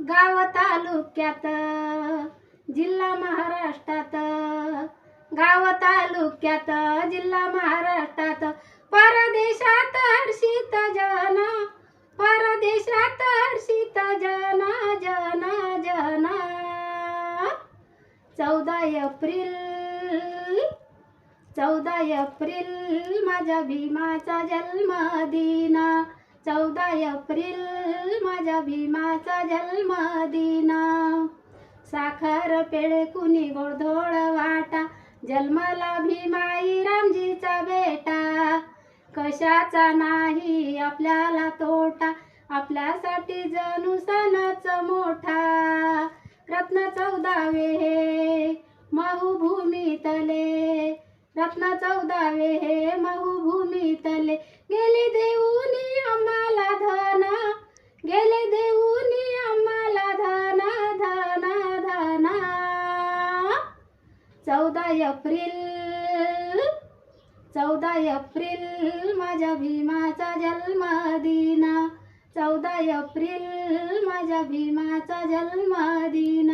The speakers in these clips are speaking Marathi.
गाव तालुक्यात जिल्हा महाराष्ट्रात, गाव तालुक्यात जिल्हा महाराष्ट्रात, परदेशात हर्षित जन, परदेशात हर्षित जन जन जन. 14 एप्रिल माझ्या भीमाचा जन्मदिन, 14 एप्रिल माझ्या भीमाचा जन्मदिन. साखर पेढे कुणी गोडधोड वाटा, जन्मला भीमाई रामजीचा बेटा. कशाचा नाही आपल्याला तोटा, आपल्यासाठी जणू सणच मोठा. रत्न 14वे हे महूभूमीतले, रत्न 14वे हे महूभूमीतले. गेले देऊनी आम्हाला धन, गेले देऊनी आम्हाला धन धन धन. 14 एप्रिल, 14 एप्रिल माझ्या भीमाचा जन्मदिन, 14 एप्रिल माझ्या भीमाचा जन्मदिन.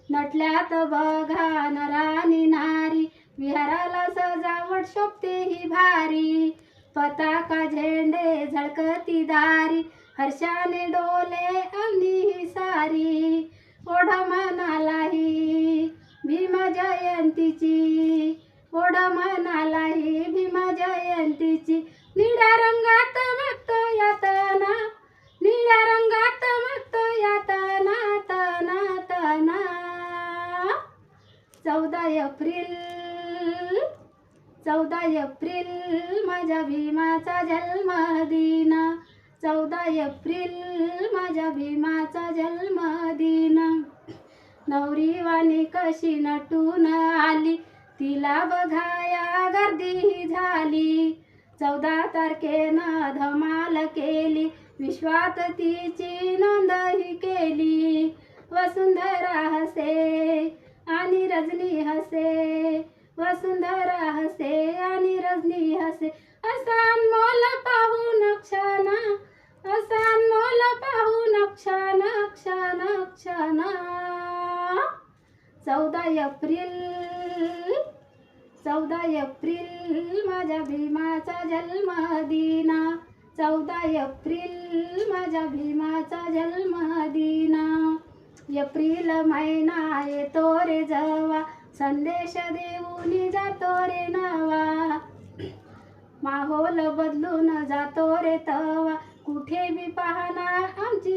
नटल्यात बघा नरानी नारी, विहाराला सजावट शोभते ही भारी. पताका झेंडे झळकती दारी, हर्षाने डोले अवनी ही सारी. ओढ मनालाही भीम जयंतीची, ओढ मनालाही भीम जयंतीची. निळ्या रंगात मस्त यातना, निळ्या रंगात मस्त यातना तना तना. 14 एप्रिल, 14 एप्रिल माझ्या भीमाचा जन्मदिन, 14 एप्रिल माझ्या भीमाचा जन्मदिन. नवरीवाणी कशी नटून आली, तिला बघाया गर्दी झाली. 14 तारखेनं धमाल केली, विश्वात तिची नोंदही केली. वसुंधरा हसे आणि रजनी हसे, वसुंधरा हसे आणि रजनी हसे. असा अनमोल पाहून क्षण, असा अनमोल पाहून क्षण क्षण क्षण. 14 एप्रिल, 14 एप्रिल माझ्या भीमाचा जन्मदिन, 14 एप्रिल माझ्या भीमाचा जन्मदिन. एप्रिल महिना येतो रे जवा, संदेश देऊन जातो रे नवा. माहोल बदलून जातो रे तवा, कुठे बी पाहना आमची